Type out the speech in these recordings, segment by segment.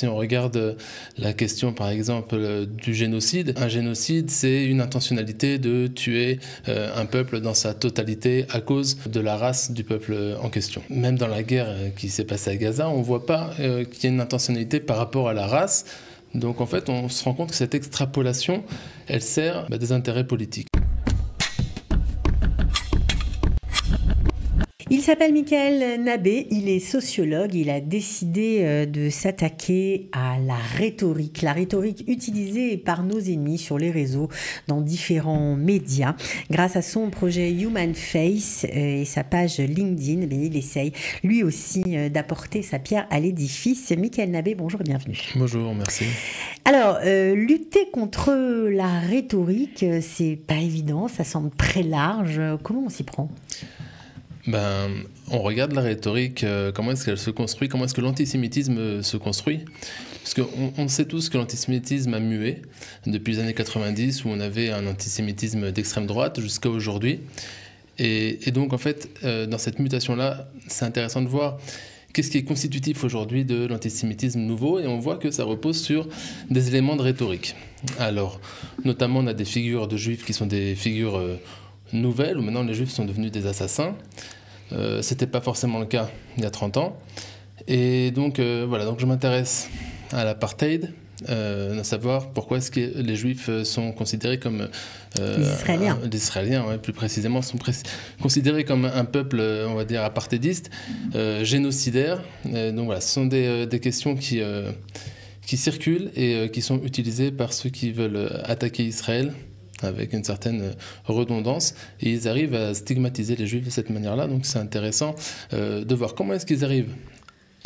Si on regarde la question par exemple du génocide, un génocide c'est une intentionnalité de tuer un peuple dans sa totalité à cause de la race du peuple en question. Même dans la guerre qui s'est passée à Gaza, on ne voit pas qu'il y ait une intentionnalité par rapport à la race. Donc en fait on se rend compte que cette extrapolation elle sert des intérêts politiques. Il s'appelle Michael Nabé, il est sociologue, il a décidé de s'attaquer à la rhétorique utilisée par nos ennemis sur les réseaux, dans différents médias. Grâce à son projet Human Face et sa page LinkedIn, il essaye lui aussi d'apporter sa pierre à l'édifice. Michael Nabé, bonjour et bienvenue. Bonjour, merci. Alors, lutter contre la rhétorique, c'est pas évident, ça semble très large. Comment on s'y prend ? On regarde la rhétorique, comment est-ce qu'elle se construit, comment est-ce que l'antisémitisme se construit. Parce qu'on sait tous que l'antisémitisme a mué depuis les années 90, où on avait un antisémitisme d'extrême droite jusqu'à aujourd'hui. Et donc, en fait, dans cette mutation-là, c'est intéressant de voir qu'est-ce qui est constitutif aujourd'hui de l'antisémitisme nouveau, et on voit que ça repose sur des éléments de rhétorique. Alors, notamment, on a des figures de juifs qui sont des figures nouvelles, où maintenant les juifs sont devenus des assassins. C'était pas forcément le cas il y a 30 ans. Et donc, donc je m'intéresse à l'apartheid, à savoir pourquoi est-ce que les juifs sont considérés comme... les Israéliens. Les Israéliens, plus précisément, sont considérés comme un peuple, on va dire, apartheidiste, génocidaire. Donc voilà, ce sont des questions qui circulent et qui sont utilisées par ceux qui veulent attaquer Israël, avec une certaine redondance, et ils arrivent à stigmatiser les juifs de cette manière-là. Donc c'est intéressant de voir comment est-ce qu'ils arrivent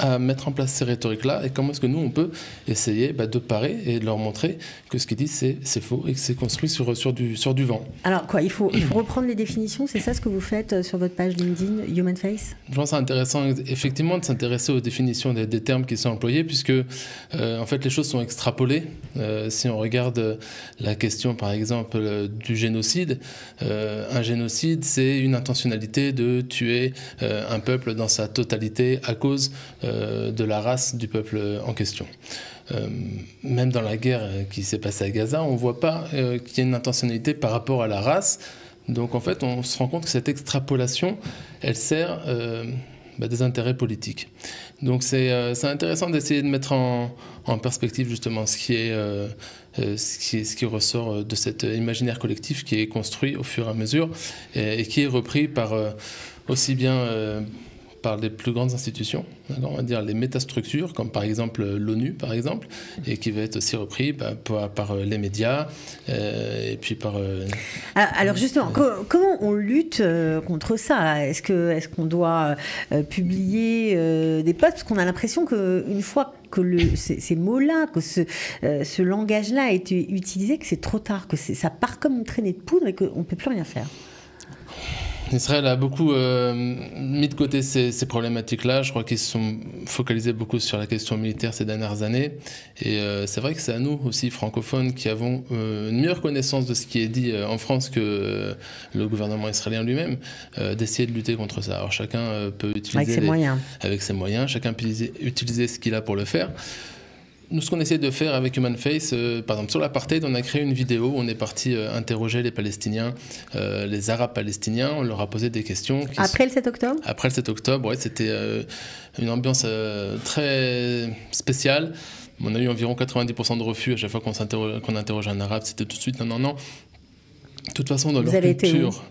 à mettre en place ces rhétoriques-là, et comment est-ce que nous, on peut essayer de parer et de leur montrer que ce qu'ils disent, c'est faux, et que c'est construit sur du vent. Alors quoi, il faut reprendre les définitions, c'est ça ce que vous faites sur votre page LinkedIn, Human Face ? Je pense que c'est intéressant, effectivement, de s'intéresser aux définitions des termes qui sont employés, puisque, en fait, les choses sont extrapolées. Si on regarde la question, par exemple, du génocide, un génocide, c'est une intentionnalité de tuer un peuple dans sa totalité à cause de la race du peuple en question. Même dans la guerre qui s'est passée à Gaza, on ne voit pas qu'il y ait une intentionnalité par rapport à la race. Donc en fait, on se rend compte que cette extrapolation, elle sert des intérêts politiques. Donc c'est intéressant d'essayer de mettre en perspective justement ce qui ressort de cet imaginaire collectif qui est construit au fur et à mesure et qui est repris par aussi bien par les plus grandes institutions, on va dire les métastructures, comme par exemple l'ONU, par exemple, et qui va être aussi repris par les médias, et puis par... Alors justement, comment on lutte contre ça ? Est-ce qu'on doit publier des posts ? Parce qu'on a l'impression qu'une fois que ces mots-là, que ce langage-là a été utilisé, que c'est trop tard, que ça part comme une traînée de poudre et qu'on ne peut plus rien faire. Israël a beaucoup mis de côté ces problématiques-là. Je crois qu'ils se sont focalisés beaucoup sur la question militaire ces dernières années. Et c'est vrai que c'est à nous aussi, francophones, qui avons une meilleure connaissance de ce qui est dit en France que le gouvernement israélien lui-même, d'essayer de lutter contre ça. Alors chacun peut utiliser... Avec ses moyens. Chacun peut utiliser ce qu'il a pour le faire. Nous, ce qu'on essaie de faire avec Human Face, par exemple sur l'apartheid, on a créé une vidéo où on est parti interroger les Palestiniens, les Arabes palestiniens, on leur a posé des questions. Après le 7 octobre ? Après le 7 octobre, ouais, c'était une ambiance très spéciale. On a eu environ 90% de refus à chaque fois qu'on interroge un Arabe, c'était tout de suite non. De toute façon, dans leur culture...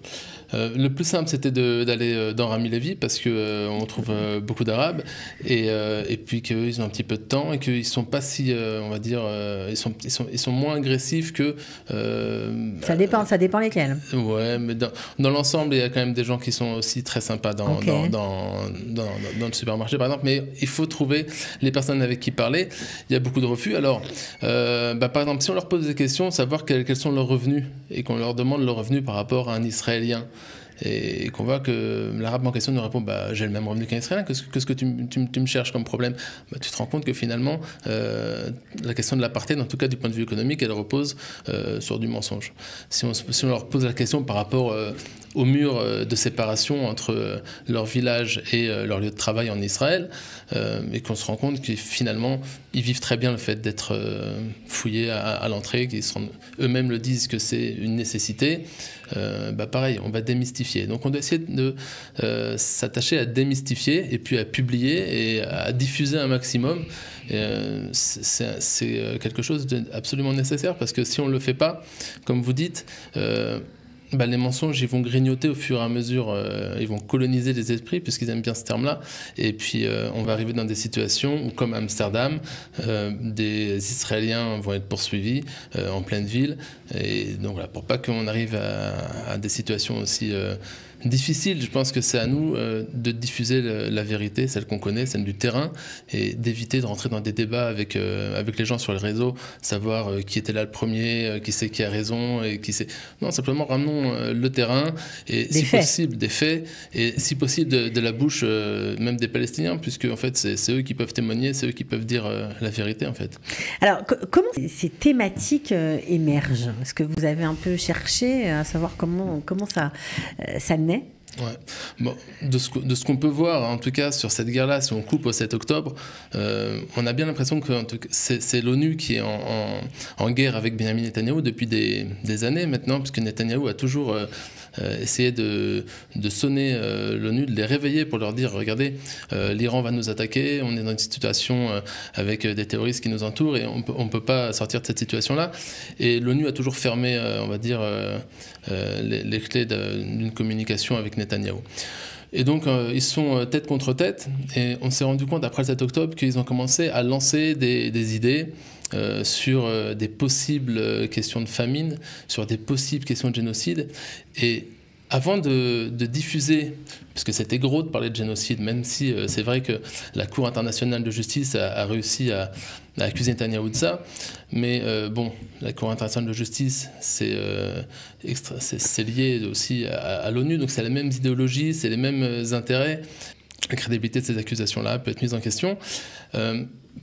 le plus simple, c'était d'aller dans Rami Levy parce qu'on trouve beaucoup d'Arabes et puis qu'ils ont un petit peu de temps et qu'ils ne sont pas si, on va dire, ils sont moins agressifs que... ça dépend lesquels. Ouais, mais dans l'ensemble, il y a quand même des gens qui sont aussi très sympas dans le supermarché, par exemple. Mais il faut trouver les personnes avec qui parler. Il y a beaucoup de refus. Alors, par exemple, si on leur pose des questions, savoir quels sont leurs revenus et qu'on leur demande leurs revenus par rapport à un Israélien. Et qu'on voit que l'arabe en question nous répond j'ai le même revenu qu'un Israélien, qu'est-ce que tu me cherches comme problème. Tu te rends compte que finalement la question de l'apartheid, en tout cas du point de vue économique, elle repose sur du mensonge. Si on leur pose la question par rapport au mur de séparation entre leur village et leur lieu de travail en Israël, et qu'on se rend compte que finalement ils vivent très bien le fait d'être fouillés à l'entrée, eux-mêmes le disent que c'est une nécessité. Pareil, on va démystifier. Donc on doit essayer de s'attacher à démystifier et puis à publier et à diffuser un maximum. C'est quelque chose d'absolument nécessaire, parce que si on ne le fait pas, comme vous dites, les mensonges, ils vont grignoter au fur et à mesure, ils vont coloniser les esprits, puisqu'ils aiment bien ce terme-là. Et puis, on va arriver dans des situations où, comme Amsterdam, des Israéliens vont être poursuivis en pleine ville. Et donc, voilà, pour pas qu'on arrive à des situations aussi difficile, je pense que c'est à nous de diffuser la vérité, celle qu'on connaît, celle du terrain, et d'éviter de rentrer dans des débats avec les gens sur les réseaux, savoir qui était là le premier, qui c'est qui a raison, et qui c'est... Non, simplement ramenons le terrain, et si possible des faits, et si possible de la bouche même des Palestiniens, puisque en fait c'est eux qui peuvent témoigner, c'est eux qui peuvent dire la vérité en fait. Alors comment ces thématiques émergent? Est-ce que vous avez un peu cherché à savoir comment ça naît? Ouais. Bon, de ce qu'on peut voir, en tout cas sur cette guerre-là, si on coupe au 7 octobre, on a bien l'impression que c'est l'ONU qui est en guerre avec Benjamin Netanyahou depuis des années maintenant, puisque Netanyahou a toujours essayé de sonner l'ONU, de les réveiller pour leur dire, regardez, l'Iran va nous attaquer, on est dans une situation avec des terroristes qui nous entourent et on ne peut pas sortir de cette situation-là. Et l'ONU a toujours fermé, on va dire, les clés d'une communication avec Netanyahou. Et donc, ils sont tête contre tête, et on s'est rendu compte après le 7 octobre qu'ils ont commencé à lancer des idées sur des possibles questions de famine, sur des possibles questions de génocide. Et avant de diffuser, parce que c'était gros de parler de génocide, même si c'est vrai que la Cour internationale de justice a réussi à accuser Netanyahou de ça, mais la Cour internationale de justice, c'est lié aussi à l'ONU, donc c'est les mêmes idéologies, c'est les mêmes intérêts. La crédibilité de ces accusations-là peut être mise en question.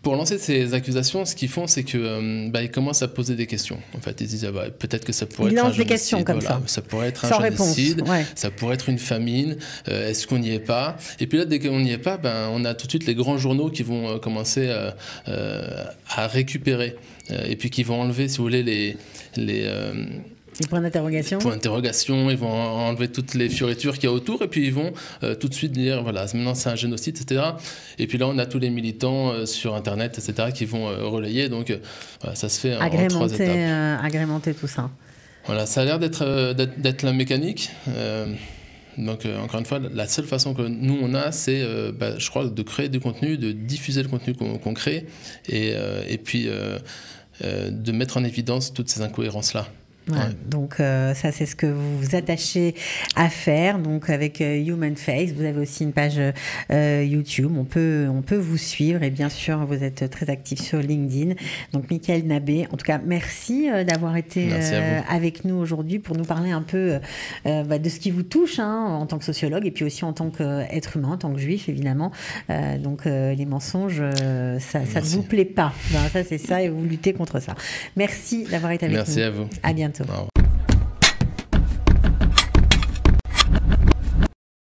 Pour lancer ces accusations, ce qu'ils font, c'est que ils commencent à poser des questions. En fait, ils disent peut-être que ça pourrait être un génocide. Ils lancent des questions comme ça. Ça pourrait être un génocide. Ouais. Ça pourrait être une famine. Est-ce qu'on n'y est pas? Et puis là, dès qu'on n'y est pas, on a tout de suite les grands journaux qui vont commencer à récupérer et puis qui vont enlever, si vous voulez, les points d'interrogation. Points d'interrogation, ils vont enlever toutes les fioritures qu'il y a autour et puis ils vont tout de suite dire voilà, maintenant c'est un génocide, etc. Et puis là, on a tous les militants sur Internet, etc., qui vont relayer. Donc ça se fait en 3 étapes. Agrémenter tout ça. Voilà, ça a l'air d'être la mécanique. Donc, encore une fois, la seule façon que nous, on a, c'est, je crois, de créer du contenu, de diffuser le contenu qu'on crée et puis de mettre en évidence toutes ces incohérences-là. Ouais. Donc ça c'est ce que vous vous attachez à faire, donc avec Human Face. Vous avez aussi une page YouTube, on peut vous suivre, et bien sûr vous êtes très actif sur LinkedIn. Donc Michael Nabé, en tout cas merci d'avoir été avec nous aujourd'hui pour nous parler un peu de ce qui vous touche en tant que sociologue et puis aussi en tant qu'être humain, en tant que juif évidemment. Donc les mensonges, ça ne vous plaît pas, ça c'est ça, et vous luttez contre ça. Merci d'avoir été avec nous. Merci à vous. À bientôt. Au revoir.